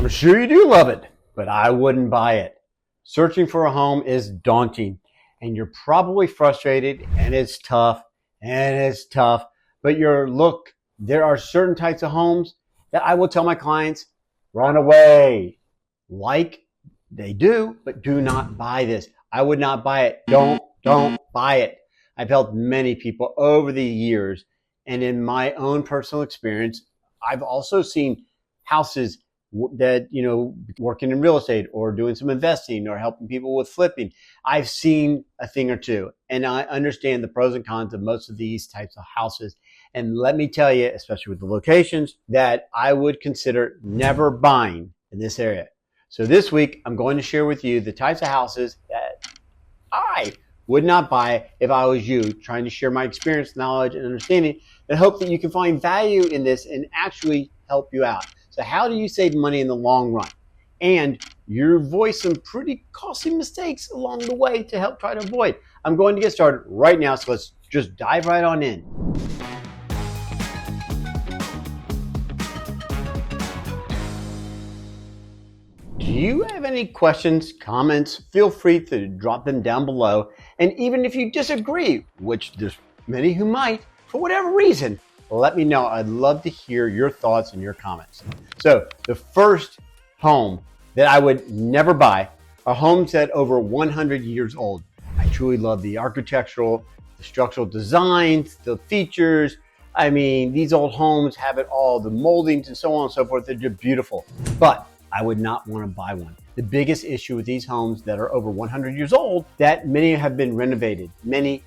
I'm sure you do love it, but I wouldn't buy it. Searching for a home is daunting, and you're probably frustrated, and it's tough, but there are certain types of homes that I will tell my clients, run away. Like they do, but do not buy this. I would not buy it. Don't buy it. I've helped many people over the years, and in my own personal experience, I've also seen houses that, working in real estate or doing some investing or helping people with flipping. I've seen a thing or two, and I understand the pros and cons of most of these types of houses. And let me tell you, especially with the locations, that I would consider never buying in this area. So this week, I'm going to share with you the types of houses that I would not buy if I was you, trying to share my experience, knowledge, and understanding, and hope that you can find value in this and actually help you out. So how do you save money in the long run? And you avoid some pretty costly mistakes along the way to help try to avoid. I'm going to get started right now, so let's just dive right on in. Do you have any questions, comments? Feel free to drop them down below. And even if you disagree, which there's many who might, for whatever reason, let me know. I'd love to hear your thoughts and your comments. So the first home that I would never buy are homes that are over 100 years old. I truly love the architectural, the structural designs, the features. I mean, these old homes have it all, the moldings and so on and so forth. They're just beautiful, but I would not want to buy one. The biggest issue with these homes that are over 100 years old, that many have been renovated many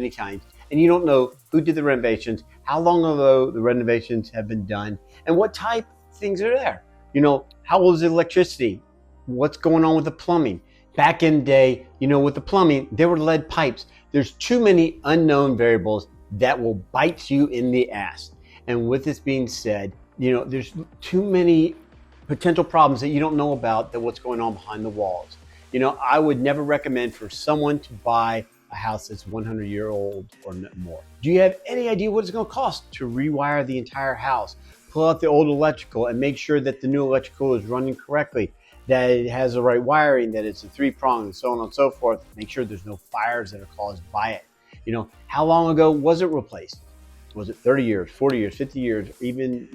times, and you don't know who did the renovations, how long ago the renovations have been done, and what type of things are there. How old is the electricity? What's going on with the plumbing? Back in the day, with the plumbing, there were lead pipes. There's too many unknown variables that will bite you in the ass. And with this being said, there's too many potential problems that you don't know about, that what's going on behind the walls. I would never recommend for someone to buy a house that's 100 years old or more. Do you have any idea what it's going to cost to rewire the entire house? Pull out the old electrical and make sure that the new electrical is running correctly, that it has the right wiring, that it's a 3-prong, and so on and so forth. Make sure there's no fires that are caused by it. How long ago was it replaced? Was it 30 years, 40 years, 50 years, even,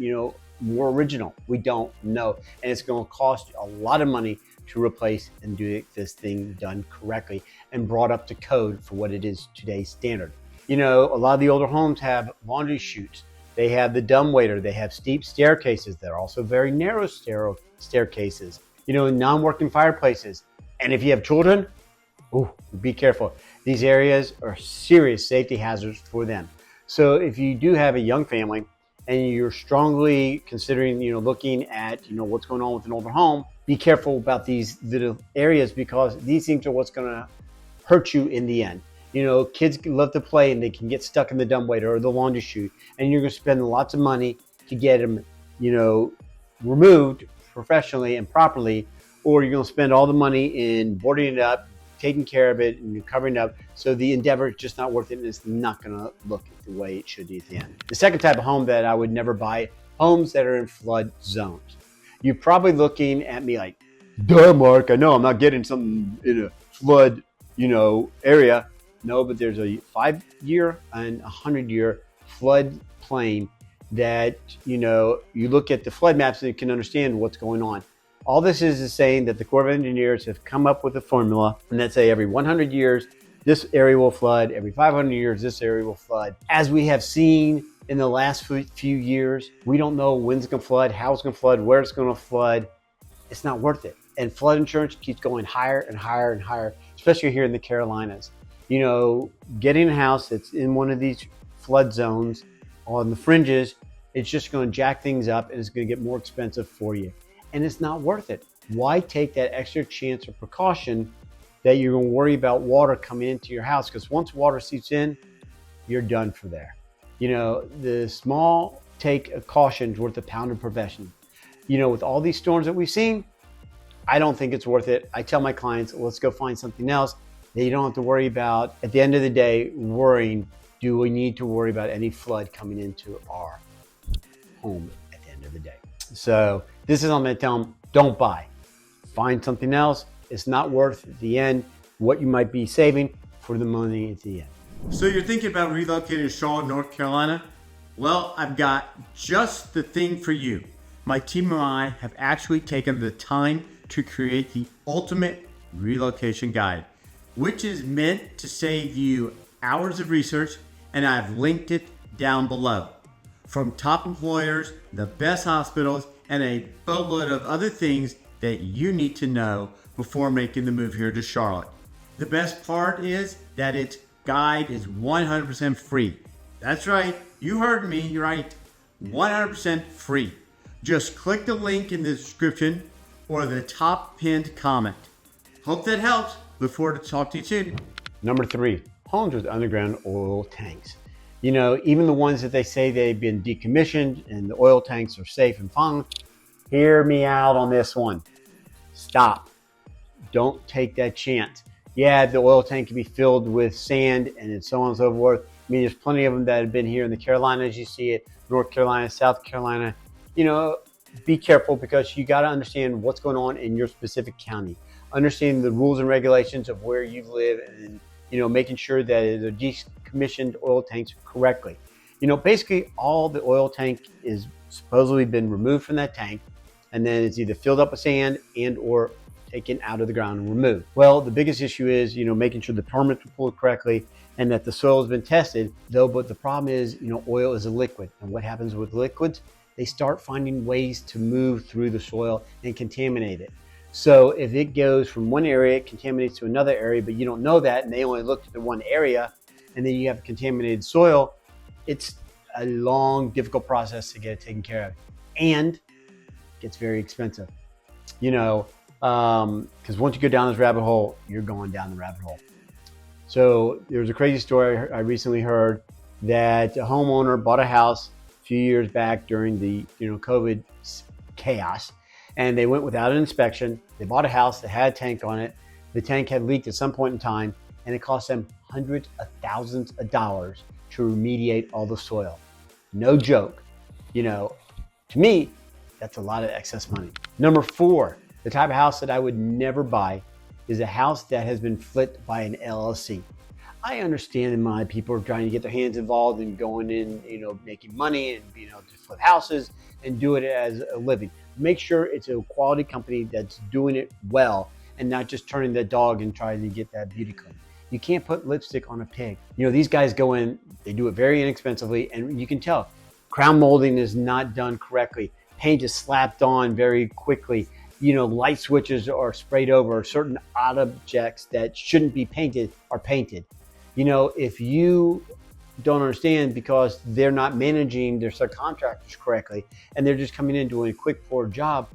more original? We don't know. And it's going to cost a lot of money to replace and do this thing done correctly and brought up to code for what it is today's standard. A lot of the older homes have laundry chutes. They have the dumbwaiter. They have steep staircases. They're also very narrow staircases. Non-working fireplaces. And if you have children, be careful. These areas are serious safety hazards for them. So if you do have a young family and you're strongly considering, looking at, what's going on with an older home, be careful about these little areas, because these things are what's going to hurt you in the end. Kids love to play and they can get stuck in the dumbwaiter or the laundry chute, and you're going to spend lots of money to get them, removed professionally and properly, or you're going to spend all the money in boarding it up, taking care of it, and covering it up. So the endeavor is just not worth it, and it's not going to look the way it should be at the end. The second type of home that I would never buy, homes that are in flood zones. You're probably looking at me like, duh, Mark, I know I'm not getting something in a flood, area. No, but there's a 5-year and 100-year flood plain that, you look at the flood maps and you can understand what's going on. All this is saying that the Corps of Engineers have come up with a formula, and that say every 100 years, this area will flood. Every 500 years, this area will flood. As we have seen in the last few years, we don't know when it's going to flood, how it's going to flood, where it's going to flood. It's not worth it. And flood insurance keeps going higher and higher and higher, especially here in the Carolinas. Getting a house that's in one of these flood zones on the fringes, it's just going to jack things up, and it's going to get more expensive for you. And it's not worth it. Why take that extra chance or precaution that you're going to worry about water coming into your house? Because once water seeps in, you're done for there. The small take of caution is worth a pound of prevention. With all these storms that we've seen, I don't think it's worth it. I tell my clients, let's go find something else that you don't have to worry about. At the end of the day, worrying, do we need to worry about any flood coming into our home at the end of the day? So this is what I'm going to tell them. don't buy. Find something else. It's not worth at the end what you might be saving for the money at the end. So you're thinking about relocating to Charlotte, North Carolina? Well, I've got just the thing for you. My team and I have actually taken the time to create the ultimate relocation guide, which is meant to save you hours of research, and I've linked it down below. From top employers, the best hospitals, and a boatload of other things that you need to know before making the move here to Charlotte. The best part is that its guide is 100% free. That's right, you heard me, you're right, 100% free. Just click the link in the description or the top pinned comment. Hope that helps. Look forward to talking to you soon. Number 3, homes with underground oil tanks. You know, even the ones that they say they've been decommissioned and the oil tanks are safe and fine, hear me out on this one. Stop. Don't take that chance. Yeah, the oil tank can be filled with sand and so on and so forth. I mean, there's plenty of them that have been here in the Carolinas. You see it, North Carolina, South Carolina. You know, be careful because you got to understand what's going on in your specific county. Understand the rules and regulations of where you live and, you know, making sure that they're decommissioned oil tanks correctly. You know, basically all the oil tank is supposedly been removed from that tank, and then it's either filled up with sand and or taken out of the ground and removed. Well, the biggest issue is, you know, making sure the permits were pulled correctly and that the soil has been tested, though. But the problem is, you know, oil is a liquid. And what happens with liquids? They start finding ways to move through the soil and contaminate it. So if it goes from one area, it contaminates to another area, but you don't know that, and they only looked at the one area, and then you have contaminated soil, it's a long, difficult process to get it taken care of. And it gets very expensive. You know, because once you go down this rabbit hole, you're going down the rabbit hole. So there was a crazy story I recently heard that a homeowner bought a house a few years back during the COVID chaos, and they went without an inspection. They bought a house that had a tank on it. The tank had leaked at some point in time, and it cost them hundreds of thousands of dollars to remediate all the soil. No joke. You know, to me, that's a lot of excess money. Number 4. The type of house that I would never buy is a house that has been flipped by an LLC. I understand in mind people are trying to get their hands involved and going in, you know, making money and being able to flip houses and do it as a living. Make sure it's a quality company that's doing it well and not just turning the dog and trying to get that beauty queen. You can't put lipstick on a pig. You know, these guys go in, they do it very inexpensively, and you can tell crown molding is not done correctly. Paint is slapped on very quickly. You know, light switches are sprayed over. Certain objects that shouldn't be painted are painted. You know, if you don't understand because they're not managing their subcontractors correctly and they're just coming in doing a quick, poor job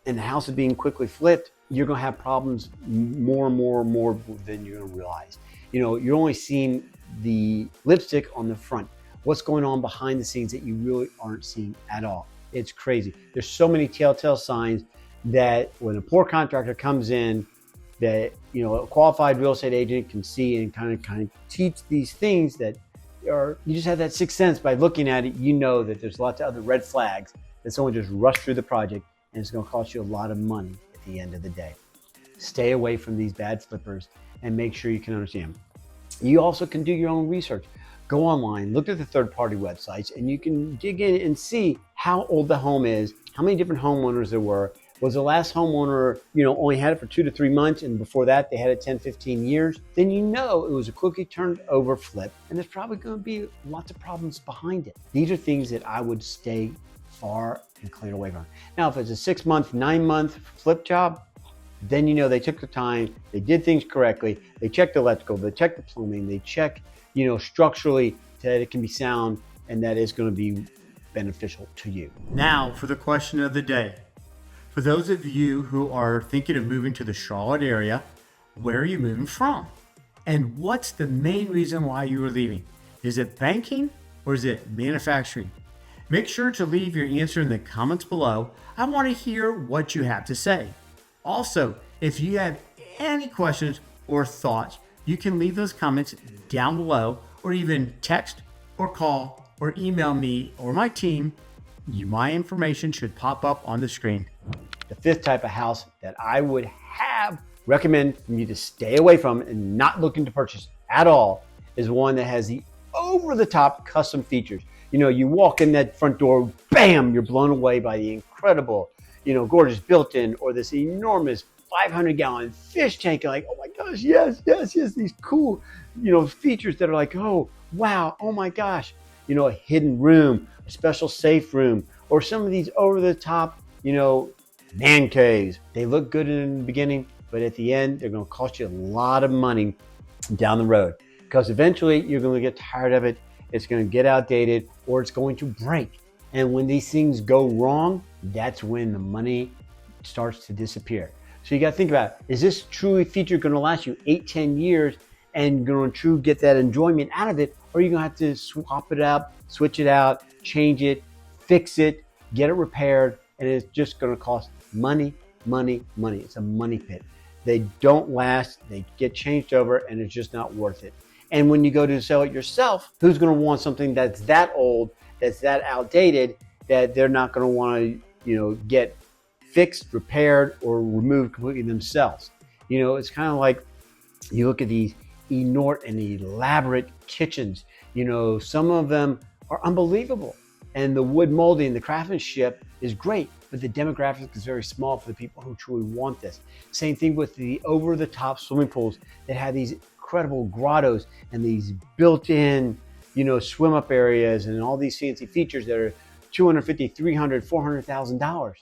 and the house is being quickly flipped, you're going to have problems more and more than you're going to realize. You know, you're only seeing the lipstick on the front. What's going on behind the scenes that you really aren't seeing at all. It's crazy. There's so many telltale signs that when a poor contractor comes in, that, you know, a qualified real estate agent can see and kind of teach these things that are, you just have that sixth sense by looking at it. You know that there's lots of other red flags that someone just rushed through the project and it's going to cost you a lot of money at the end of the day. Stay away from these bad flippers and make sure you can understand. You also can do your own research. Go online, look at the third-party websites, and you can dig in and see how old the home is, how many different homeowners there were. Was the last homeowner, you know, only had it for 2 to 3 months, and before that they had it 10, 15 years? Then you know it was a quickly turned over flip, and there's probably going to be lots of problems behind it. These are things that I would stay far and clear away from. Now, if it's a 6-month, 9-month flip job, then you know they took the time, they did things correctly, they checked the electrical, they checked the plumbing, they check, you know, structurally that it can be sound and that it's going to be beneficial to you. Now for the question of the day. For those of you who are thinking of moving to the Charlotte area, where are you moving from? And what's the main reason why you are leaving? Is it banking or is it manufacturing? Make sure to leave your answer in the comments below. I want to hear what you have to say. Also, if you have any questions or thoughts, you can leave those comments down below or even text or call or email me or my team. My information should pop up on the screen. The fifth type of house that I would recommend for you to stay away from and not looking to purchase at all is one that has the over-the-top custom features. You walk in that front door, bam, you're blown away by the incredible, gorgeous built-in or this enormous 500-gallon fish tank. Like, oh my gosh, yes, these cool, features that are like, oh, wow, oh my gosh. A hidden room, a special safe room, or some of these over-the-top, man caves. They look good in the beginning, but at the end, they're going to cost you a lot of money down the road because eventually you're going to get tired of it. It's going to get outdated or it's going to break. And when these things go wrong, that's when the money starts to disappear. So you got to think about, is this truly feature going to last you 8-10 years and you're going to truly get that enjoyment out of it? Or are you going to have to swap it out, switch it out, change it, fix it, get it repaired, and it's just going to cost money. It's a money pit. They don't last, they get changed over, and it's just not worth it. And when you go to sell it yourself, who's going to want something that's that old, that's that outdated, that they're not going to want to, get fixed, repaired, or removed completely themselves? It's kind of like you look at these enormous and elaborate kitchens. Some of them are unbelievable, and the wood molding, the craftsmanship is great, but the demographic is very small for the people who truly want this. Same thing with the over-the-top swimming pools that have these incredible grottos and these built-in, swim-up areas and all these fancy features that are $250,000, $300,000, $400,000.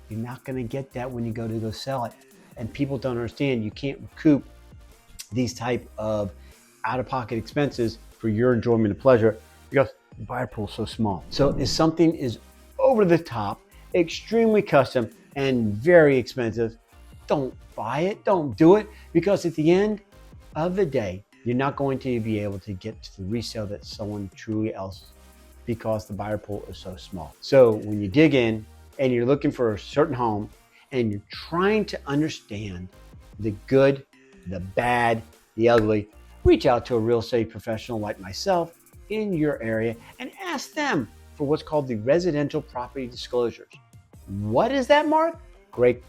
You're not going to get that when you go sell it. And people don't understand you can't recoup these type of out-of-pocket expenses for your enjoyment and pleasure because the buyer pool is so small. So if something is over the top, extremely custom, and very expensive, don't buy it, don't do it, because at the end of the day, you're not going to be able to get to the resale that someone truly else because the buyer pool is so small. So when you dig in and you're looking for a certain home and you're trying to understand the good, the bad, the ugly, reach out to a real estate professional like myself in your area and ask them for what's called the residential property disclosures. What is that, Mark? Great.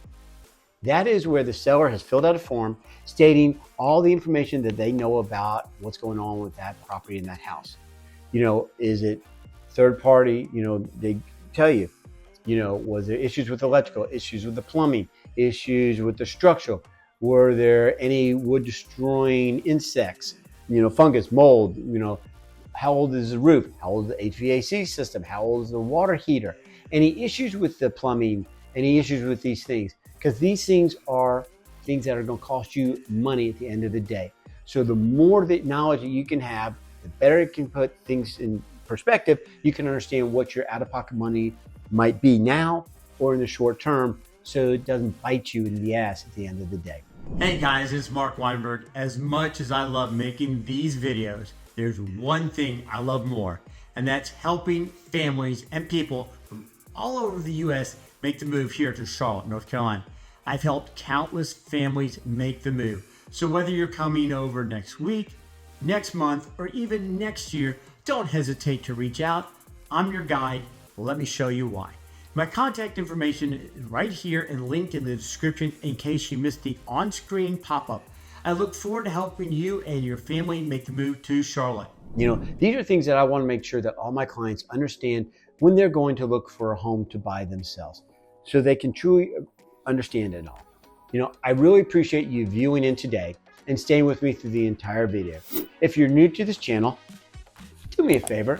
That is where the seller has filled out a form stating all the information that they know about what's going on with that property in that house. Is it third party? They tell you, was there issues with electrical, issues with the plumbing, issues with the structural? Were there any wood destroying insects, fungus, mold, how old is the roof? How old is the HVAC system? How old is the water heater? Any issues with the plumbing? Any issues with these things? Because these things are things that are going to cost you money at the end of the day. So the more that knowledge that you can have, the better it can put things in perspective. You can understand what your out-of-pocket money might be now or in the short term, so it doesn't bite you in the ass at the end of the day. Hey guys, it's Mark Weinberg. As much as I love making these videos, there's one thing I love more, and that's helping families and people from all over the U.S. make the move here to Charlotte, North Carolina. I've helped countless families make the move. So whether you're coming over next week, next month, or even next year, don't hesitate to reach out. I'm your guide. Let me show you why. My contact information is right here and linked in the description in case you missed the on-screen pop-up. I look forward to helping you and your family make the move to Charlotte. These are things that I want to make sure that all my clients understand when they're going to look for a home to buy themselves, so they can truly understand it all. I really appreciate you viewing in today and staying with me through the entire video. If you're new to this channel, do me a favor,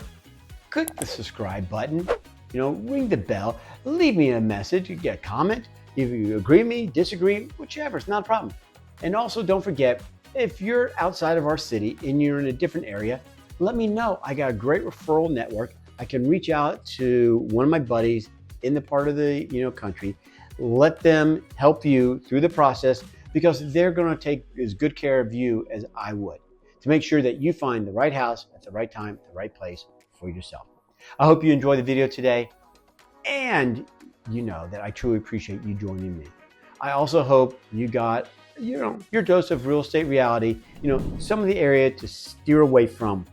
click the subscribe button, ring the bell, leave me a message, you get a comment, if you agree with me, disagree, whichever, it's not a problem. And also don't forget, if you're outside of our city and you're in a different area, let me know. I got a great referral network. I can reach out to one of my buddies in the part of the country, let them help you through the process, because they're going to take as good care of you as I would to make sure that you find the right house at the right time, the right place for yourself. I hope you enjoy the video today, and you know that I truly appreciate you joining me. I also hope you got your dose of real estate reality, some of the area to steer away from.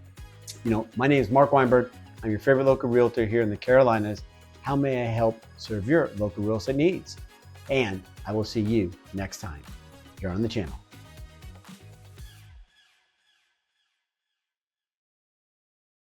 My name is Mark Weinberg. I'm your favorite local realtor here in the Carolinas. How may I help serve your local real estate needs? and I will see you next time here on the channel.